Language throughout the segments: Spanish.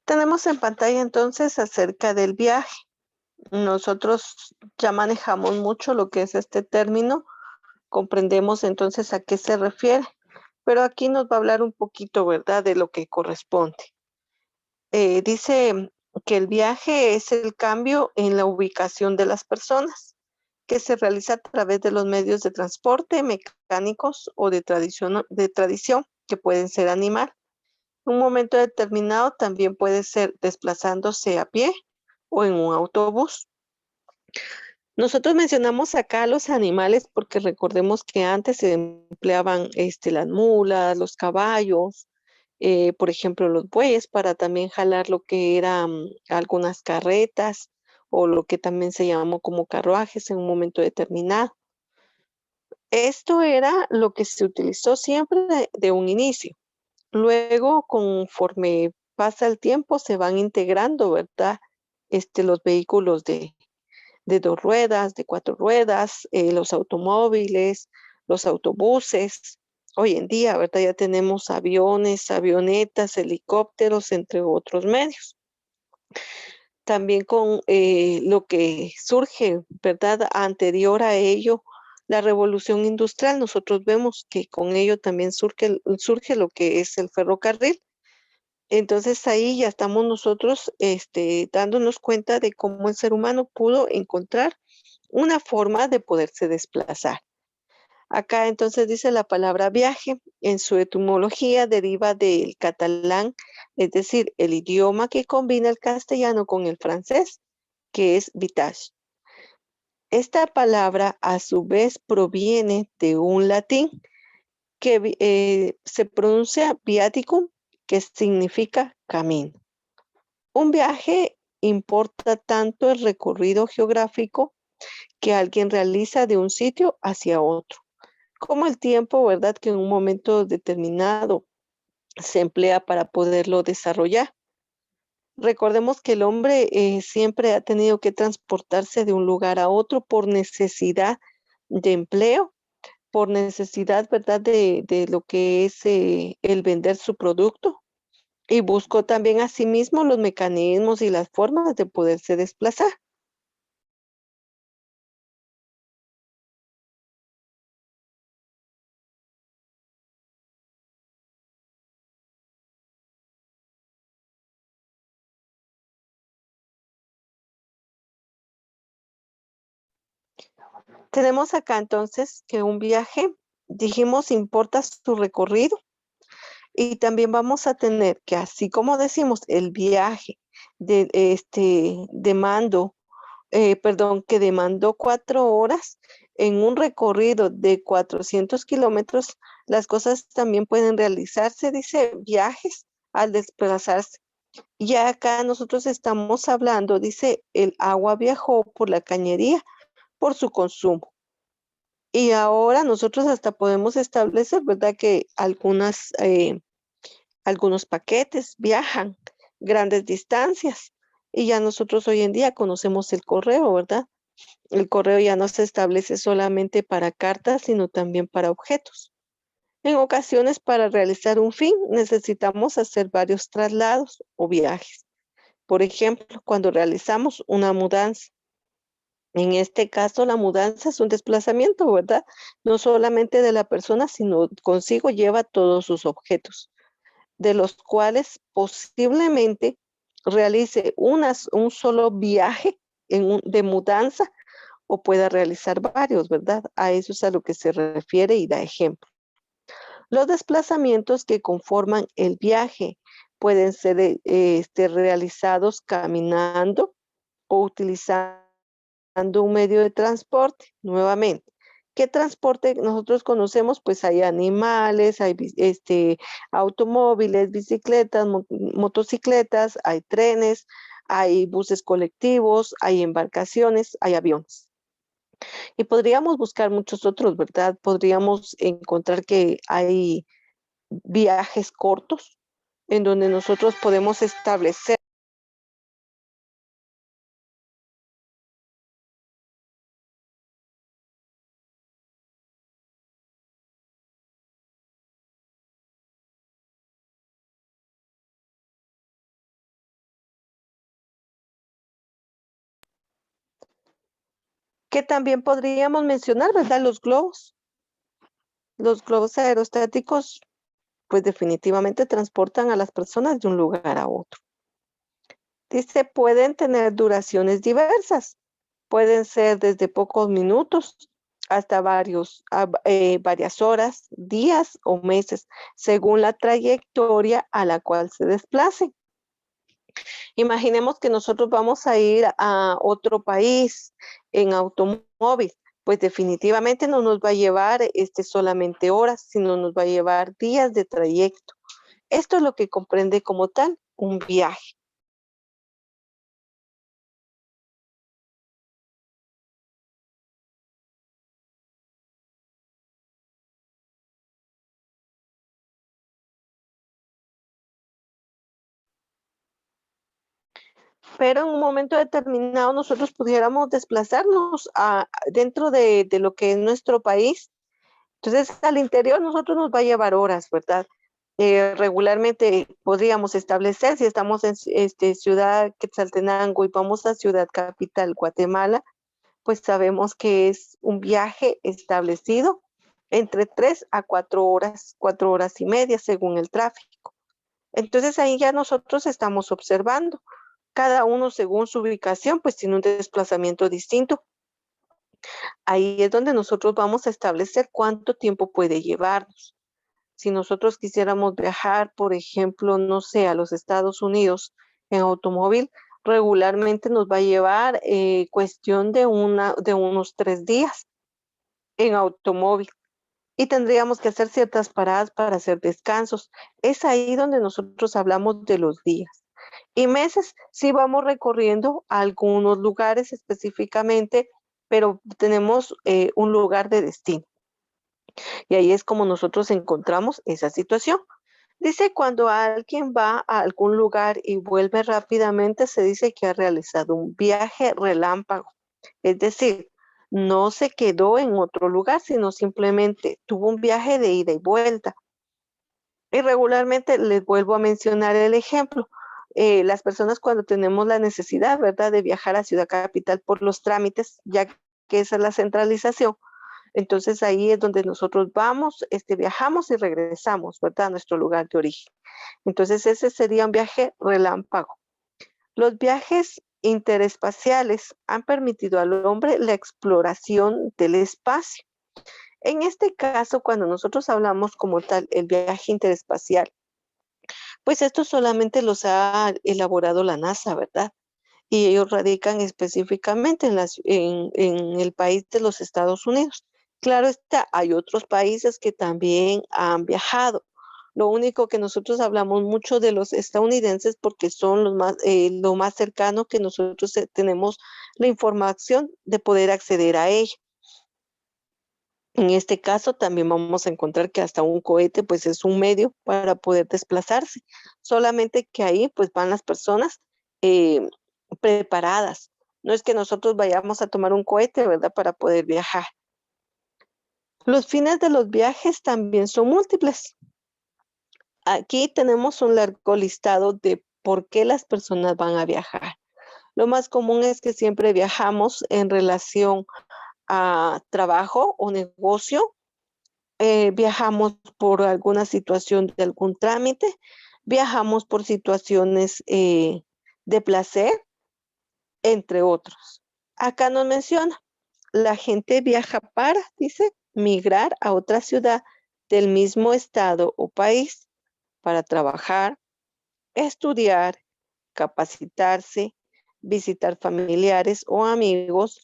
Tenemos en pantalla entonces acerca del viaje. Nosotros ya manejamos mucho lo que es este término, comprendemos entonces a qué se refiere, pero aquí nos va a hablar un poquito, ¿verdad?, de lo que corresponde. Dice que el viaje es el cambio en la ubicación de las personas, que se realiza a través de los medios de transporte mecánicos o de tradición, que pueden ser animal. Un momento determinado también puede ser desplazándose a pie o en un autobús. Nosotros mencionamos acá los animales porque recordemos que antes se empleaban las mulas, los caballos, por ejemplo, los bueyes para también jalar lo que eran algunas carretas o lo que también se llamó como carruajes en un momento determinado. Esto era lo que se utilizó siempre de un inicio. Luego, conforme pasa el tiempo, se van integrando, ¿verdad? Los vehículos de 2 ruedas, de 4 ruedas, los automóviles, los autobuses. Hoy en día, ¿verdad? Ya tenemos aviones, avionetas, helicópteros, entre otros medios. También con lo que surge, ¿verdad? Anterior a ello, la revolución industrial, nosotros vemos que con ello también surge lo que es el ferrocarril. Entonces ahí ya estamos nosotros dándonos cuenta de cómo el ser humano pudo encontrar una forma de poderse desplazar. Acá entonces dice la palabra viaje, en su etimología deriva del catalán, es decir, el idioma que combina el castellano con el francés, que es vitage. Esta palabra a su vez proviene de un latín que se pronuncia viaticum, que significa camino. Un viaje importa tanto el recorrido geográfico que alguien realiza de un sitio hacia otro, como el tiempo, ¿verdad?, que en un momento determinado se emplea para poderlo desarrollar. Recordemos que el hombre siempre ha tenido que transportarse de un lugar a otro por necesidad de empleo, por necesidad, ¿verdad?, de lo que es el vender su producto. Y buscó también asimismo los mecanismos y las formas de poderse desplazar. Tenemos acá entonces que un viaje, dijimos, importa su recorrido y también vamos a tener que, así como decimos, el viaje que demandó 4 horas en un recorrido de 400 kilómetros, las cosas también pueden realizarse, dice, viajes al desplazarse. Y acá nosotros estamos hablando, dice, el agua viajó por la cañería por su consumo. Y ahora nosotros hasta podemos establecer, ¿verdad?, que algunos paquetes viajan grandes distancias. Y ya nosotros hoy en día conocemos el correo, ¿verdad? El correo ya no se establece solamente para cartas, sino también para objetos. En ocasiones, para realizar un fin, necesitamos hacer varios traslados o viajes. Por ejemplo, cuando realizamos una mudanza. En este caso, la mudanza es un desplazamiento, ¿verdad? No solamente de la persona, sino consigo lleva todos sus objetos, de los cuales posiblemente realice un solo viaje de mudanza o pueda realizar varios, ¿verdad? A eso es a lo que se refiere y da ejemplo. Los desplazamientos que conforman el viaje pueden ser realizados caminando o utilizando un medio de transporte, nuevamente. ¿Qué transporte nosotros conocemos? Pues hay animales, hay automóviles, bicicletas, motocicletas, hay trenes, hay buses colectivos, hay embarcaciones, hay aviones. Y podríamos buscar muchos otros, ¿verdad? Podríamos encontrar que hay viajes cortos en donde nosotros podemos establecer Que también podríamos mencionar, ¿verdad? Los globos. Los globos aerostáticos, pues definitivamente transportan a las personas de un lugar a otro. Dice, pueden tener duraciones diversas. Pueden ser desde pocos minutos hasta varias horas, días o meses, según la trayectoria a la cual se desplacen. Imaginemos que nosotros vamos a ir a otro país en automóvil, pues definitivamente no nos va a llevar solamente horas, sino nos va a llevar días de trayecto. Esto es lo que comprende como tal un viaje. Pero en un momento determinado nosotros pudiéramos desplazarnos dentro de lo que es nuestro país. Entonces, al interior nosotros nos va a llevar horas, ¿verdad? Regularmente podríamos establecer, si estamos en Ciudad Quetzaltenango y vamos a Ciudad Capital, Guatemala, pues sabemos que es un viaje establecido entre 3 a 4 horas, 4 horas y media, según el tráfico. Entonces ahí ya nosotros estamos observando, cada uno según su ubicación, pues tiene un desplazamiento distinto. Ahí es donde nosotros vamos a establecer cuánto tiempo puede llevarnos. Si nosotros quisiéramos viajar, por ejemplo, no sé, a los Estados Unidos en automóvil, regularmente nos va a llevar cuestión de unos 3 días en automóvil y tendríamos que hacer ciertas paradas para hacer descansos. Es ahí donde nosotros hablamos de los días. Y meses, sí vamos recorriendo algunos lugares específicamente, pero tenemos un lugar de destino. Y ahí es como nosotros encontramos esa situación. Dice, cuando alguien va a algún lugar y vuelve rápidamente, se dice que ha realizado un viaje relámpago. Es decir, no se quedó en otro lugar, sino simplemente tuvo un viaje de ida y vuelta. Y regularmente les vuelvo a mencionar el ejemplo. Las personas cuando tenemos la necesidad, ¿verdad?, de viajar a Ciudad Capital por los trámites, ya que esa es la centralización, entonces ahí es donde nosotros vamos, viajamos y regresamos, ¿verdad?, a nuestro lugar de origen. Entonces ese sería un viaje relámpago. Los viajes interespaciales han permitido al hombre la exploración del espacio. En este caso, cuando nosotros hablamos como tal el viaje interespacial, pues esto solamente los ha elaborado la NASA, ¿verdad? Y ellos radican específicamente en el país de los Estados Unidos. Claro está, hay otros países que también han viajado. Lo único que nosotros hablamos mucho de los estadounidenses porque son lo más cercano que nosotros tenemos la información de poder acceder a ella. En este caso también vamos a encontrar que hasta un cohete pues es un medio para poder desplazarse. Solamente que ahí pues van las personas eh, preparadas. No es que nosotros vayamos a tomar un cohete, ¿verdad? Para poder viajar. Los fines de los viajes también son múltiples. Aquí tenemos un largo listado de por qué las personas van a viajar. Lo más común es que siempre viajamos en relación a trabajo o negocio, viajamos por alguna situación de algún trámite, viajamos por situaciones de placer, entre otros. Acá nos menciona, la gente viaja para, dice, migrar a otra ciudad del mismo estado o país para trabajar, estudiar, capacitarse, visitar familiares o amigos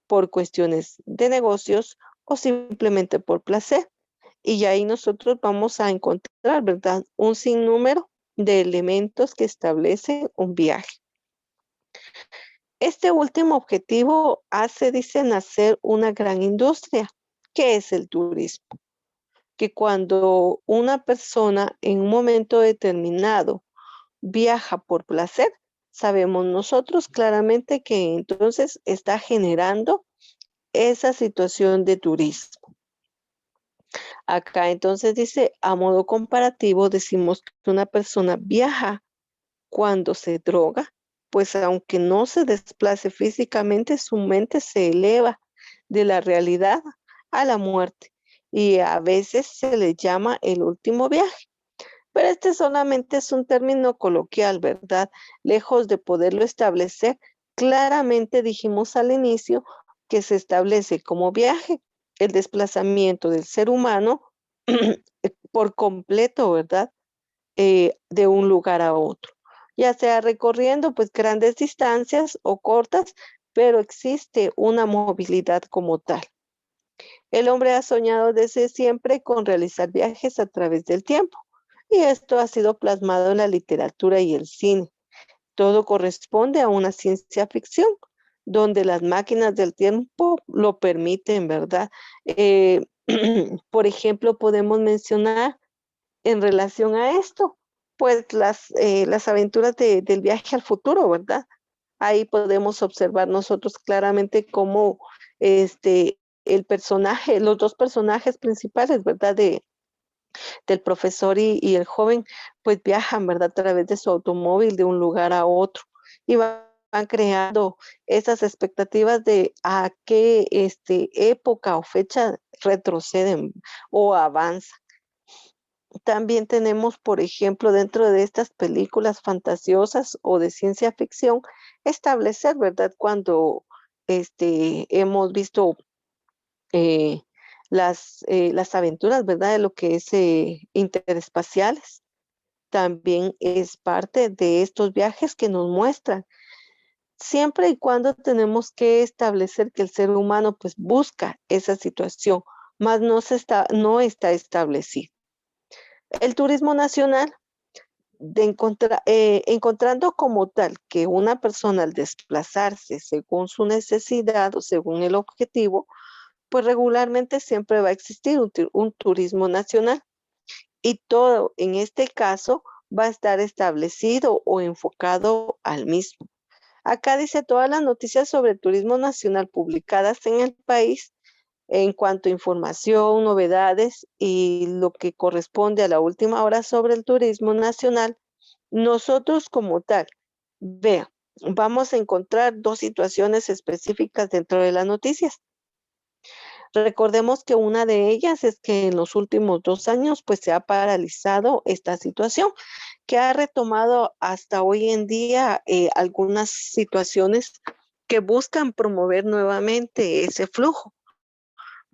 por cuestiones de negocios o simplemente por placer. Y ahí nosotros vamos a encontrar, ¿verdad?, un sinnúmero de elementos que establecen un viaje. Este último objetivo hace, dice, nacer una gran industria, que es el turismo, que cuando una persona en un momento determinado viaja por placer, sabemos nosotros claramente que entonces está generando esa situación de turismo. Acá entonces dice, a modo comparativo, decimos que una persona viaja cuando se droga, pues aunque no se desplace físicamente, su mente se eleva de la realidad a la muerte y a veces se le llama el último viaje. Pero este solamente es un término coloquial, ¿verdad? Lejos de poderlo establecer, claramente dijimos al inicio que se establece como viaje el desplazamiento del ser humano por completo, ¿verdad? De un lugar a otro, ya sea recorriendo pues grandes distancias o cortas, pero existe una movilidad como tal. El hombre ha soñado desde siempre con realizar viajes a través del tiempo, y esto ha sido plasmado en la literatura y el cine. Todo corresponde a una ciencia ficción, donde las máquinas del tiempo lo permiten, ¿verdad? Eh, por ejemplo, podemos mencionar en relación a esto, pues las aventuras del viaje al futuro, ¿verdad? Ahí podemos observar nosotros claramente cómo el personaje, los dos personajes principales, ¿verdad? Del profesor y el joven, pues viajan, ¿verdad? A través de su automóvil de un lugar a otro y van creando esas expectativas de a qué época o fecha retroceden o avanzan. También tenemos, por ejemplo, dentro de estas películas fantasiosas o de ciencia ficción, establecer, ¿verdad? Cuando hemos visto eh, las aventuras, ¿verdad? De lo que es interespaciales. También es parte de estos viajes que nos muestran, siempre y cuando tenemos que establecer que el ser humano pues busca esa situación, más no está establecido. El turismo nacional encontrando como tal que una persona al desplazarse según su necesidad o según el objetivo, pues regularmente siempre va a existir un turismo nacional y todo en este caso va a estar establecido o enfocado al mismo. Acá dice todas las noticias sobre el turismo nacional publicadas en el país en cuanto a información, novedades y lo que corresponde a la última hora sobre el turismo nacional. Nosotros como tal, vea, vamos a encontrar dos situaciones específicas dentro de las noticias. Recordemos que una de ellas es que en los últimos 2 años pues se ha paralizado esta situación, que ha retomado hasta hoy en día algunas situaciones que buscan promover nuevamente ese flujo.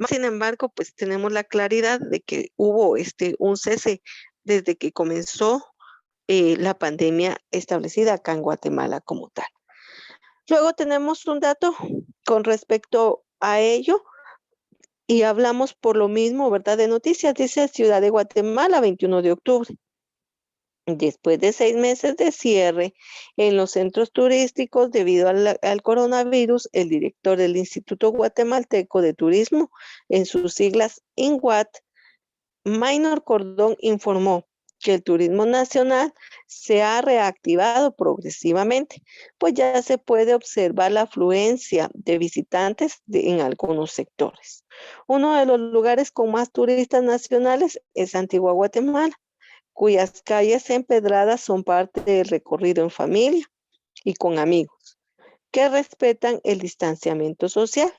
Sin embargo, pues tenemos la claridad de que hubo un cese desde que comenzó la pandemia establecida acá en Guatemala como tal. Luego tenemos un dato con respecto a ello y hablamos por lo mismo, ¿verdad? De noticias, dice Ciudad de Guatemala, 21 de octubre. Después de 6 meses de cierre en los centros turísticos debido al coronavirus, el director del Instituto Guatemalteco de Turismo, en sus siglas INGUAT, Maynor Cordón, informó que el turismo nacional se ha reactivado progresivamente, pues ya se puede observar la afluencia de visitantes en algunos sectores. Uno de los lugares con más turistas nacionales es Antigua Guatemala, cuyas calles empedradas son parte del recorrido en familia y con amigos, que respetan el distanciamiento social.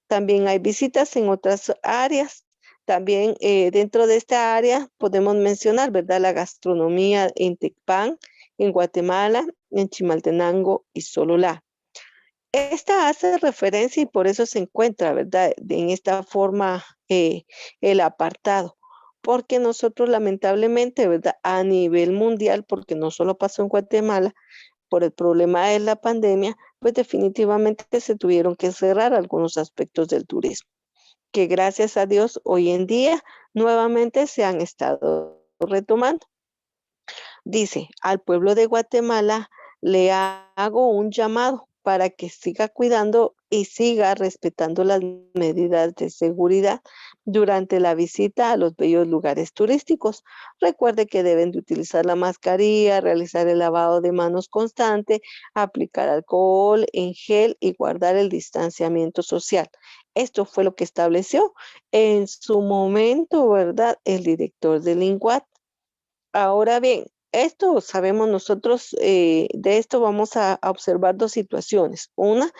También hay visitas en otras áreas. También dentro de esta área podemos mencionar, ¿verdad? La gastronomía en Tecpan, en Guatemala, en Chimaltenango y Sololá. Esta hace referencia y por eso se encuentra, ¿verdad? En esta forma el apartado, porque nosotros lamentablemente, ¿verdad? A nivel mundial, porque no solo pasó en Guatemala, por el problema de la pandemia, pues definitivamente se tuvieron que cerrar algunos aspectos del turismo, que gracias a Dios hoy en día nuevamente se han estado retomando. Dice, al pueblo de Guatemala le hago un llamado para que siga cuidando y siga respetando las medidas de seguridad durante la visita a los bellos lugares turísticos. Recuerde que deben de utilizar la mascarilla, realizar el lavado de manos constante, aplicar alcohol en gel y guardar el distanciamiento social. Esto fue lo que estableció en su momento, ¿verdad? El director del INGUAT. Ahora bien, Esto sabemos nosotros, de esto vamos a observar dos situaciones. Una,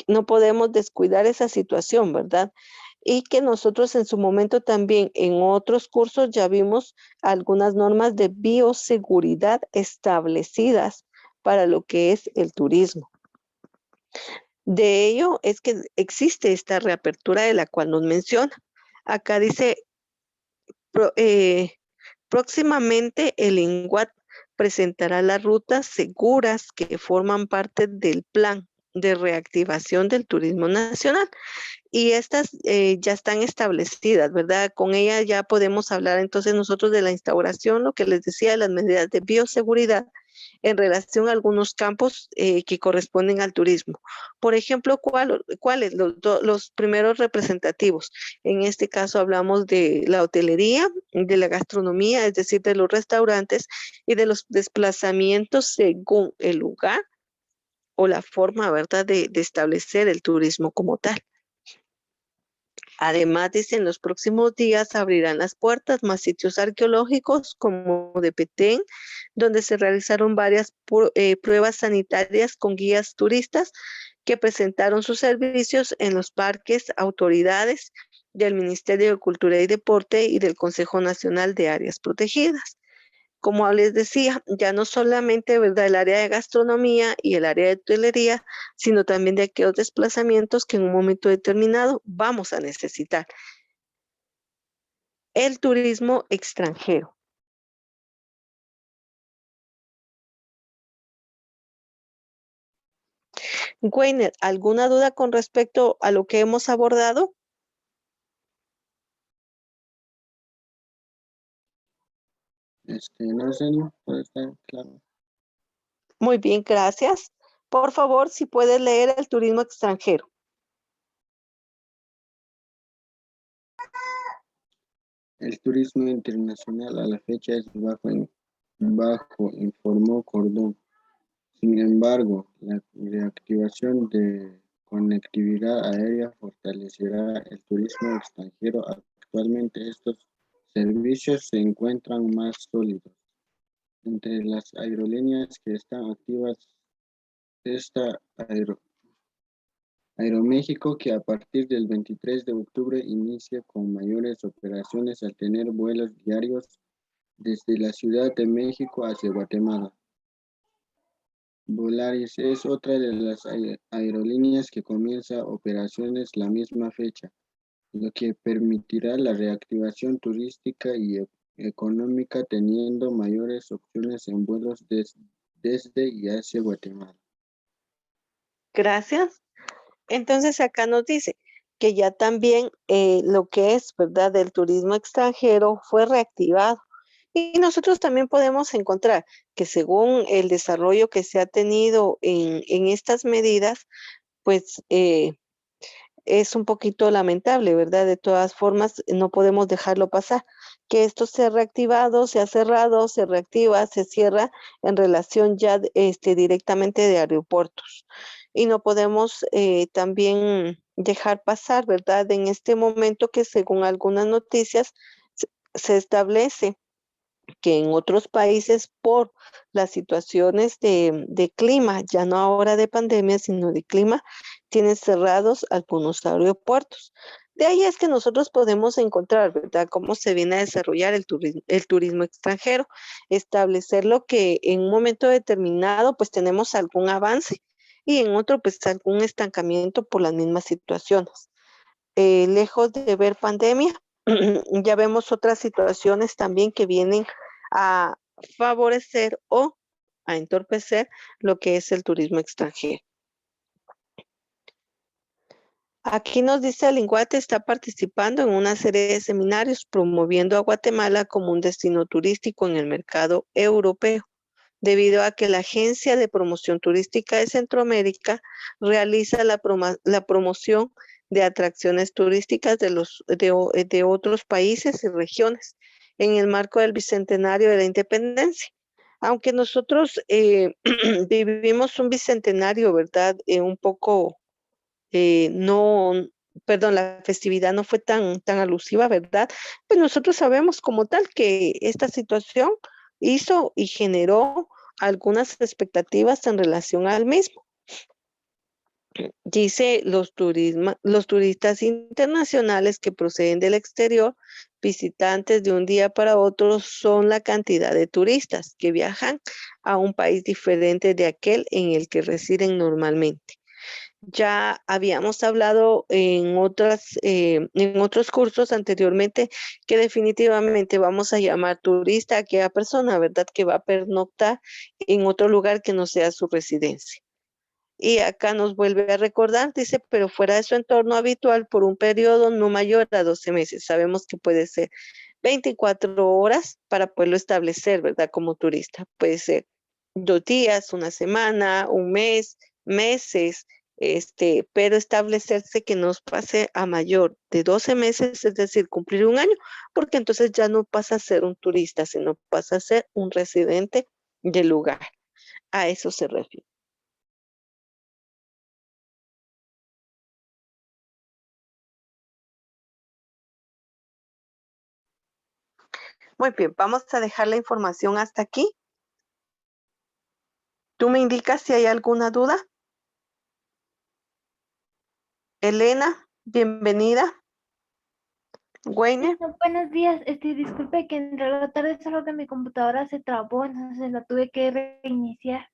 no podemos descuidar esa situación, ¿verdad? Y que nosotros en su momento también en otros cursos ya vimos algunas normas de bioseguridad establecidas para lo que es el turismo. De ello es que existe esta reapertura de la cual nos menciona. Acá dice, pro- eh, próximamente el INGUAT presentará las rutas seguras que forman parte del plan de reactivación del turismo nacional y estas ya están establecidas, ¿verdad? Con ella ya podemos hablar entonces nosotros de la instauración, lo que les decía, de las medidas de bioseguridad en relación a algunos campos que corresponden al turismo. Por ejemplo, ¿cuáles? Los primeros representativos. En este caso hablamos de la hotelería, de la gastronomía, es decir, de los restaurantes y de los desplazamientos según el lugar o la forma, ¿verdad?, de establecer el turismo como tal. Además, dice, en los próximos días abrirán las puertas más sitios arqueológicos como de Petén, donde se realizaron varias pruebas sanitarias con guías turistas que presentaron sus servicios en los parques, autoridades del Ministerio de Cultura y Deporte y del Consejo Nacional de Áreas Protegidas. Como les decía, ya no solamente, ¿verdad?, el área de gastronomía y el área de hotelería, sino también de aquellos desplazamientos que en un momento determinado vamos a necesitar. El turismo extranjero. Weiner, ¿alguna duda con respecto a lo que hemos abordado? No sé, no, todo está claro. Muy bien, gracias. Por favor, si puede leer el turismo extranjero. El turismo internacional a la fecha es bajo, informó Cordón. Sin embargo, la reactivación de conectividad aérea fortalecerá el turismo extranjero. Actualmente estos servicios se encuentran más sólidos. Entre las aerolíneas que están activas está Aeroméxico, que a partir del 23 de octubre inicia con mayores operaciones al tener vuelos diarios desde la Ciudad de México hacia Guatemala. Volaris es otra de las aerolíneas que comienza operaciones la misma fecha, lo que permitirá la reactivación turística y económica teniendo mayores opciones en vuelos desde y hacia Guatemala. Gracias. Entonces acá nos dice que ya también lo que es, ¿verdad?, del turismo extranjero fue reactivado. Y nosotros también podemos encontrar que según el desarrollo que se ha tenido en estas medidas, pues es un poquito lamentable, ¿verdad? De todas formas, no podemos dejarlo pasar. Que esto se ha reactivado, se ha cerrado, se reactiva, se cierra en relación ya directamente de aeropuertos. Y no podemos también dejar pasar, ¿verdad? En este momento que según algunas noticias se establece que en otros países por las situaciones de clima, ya no ahora de pandemia, sino de clima, tienen cerrados algunos aeropuertos. De ahí es que nosotros podemos encontrar, ¿verdad?, cómo se viene a desarrollar el turismo extranjero, establecer lo que en un momento determinado pues tenemos algún avance y en otro pues algún estancamiento por las mismas situaciones. Lejos de ver pandemia, ya vemos otras situaciones también que vienen a favorecer o a entorpecer lo que es el turismo extranjero. Aquí nos dice el Linguate está participando en una serie de seminarios promoviendo a Guatemala como un destino turístico en el mercado europeo, debido a que la Agencia de Promoción Turística de Centroamérica realiza la promoción de atracciones turísticas de otros países y regiones en el marco del Bicentenario de la Independencia. Aunque nosotros vivimos un bicentenario, ¿verdad? Un poco, no, perdón, la festividad no fue tan alusiva, ¿verdad? Pues nosotros sabemos como tal que esta situación hizo y generó algunas expectativas en relación al mismo. Dice los turistas internacionales que proceden del exterior, visitantes de un día para otro, son la cantidad de turistas que viajan a un país diferente de aquel en el que residen normalmente. Ya habíamos hablado en otros cursos anteriormente que definitivamente vamos a llamar turista a aquella persona, ¿verdad? Que va a pernoctar en otro lugar que no sea su residencia. Y acá nos vuelve a recordar, dice, pero fuera de su entorno habitual por un periodo no mayor a 12 meses. Sabemos que puede ser 24 horas para poderlo establecer, ¿verdad? Como turista. Puede ser 2 días, una semana, un mes, meses, pero establecerse que nos pase a mayor de 12 meses, es decir, cumplir un año, porque entonces ya no pasa a ser un turista, sino pasa a ser un residente del lugar. A eso se refiere. Muy bien, vamos a dejar la información hasta aquí. ¿Tú me indicas si hay alguna duda? Elena, bienvenida. Wayne, Buenos días, disculpe que entré a la tarde, solo que mi computadora se trabó, entonces la tuve que reiniciar.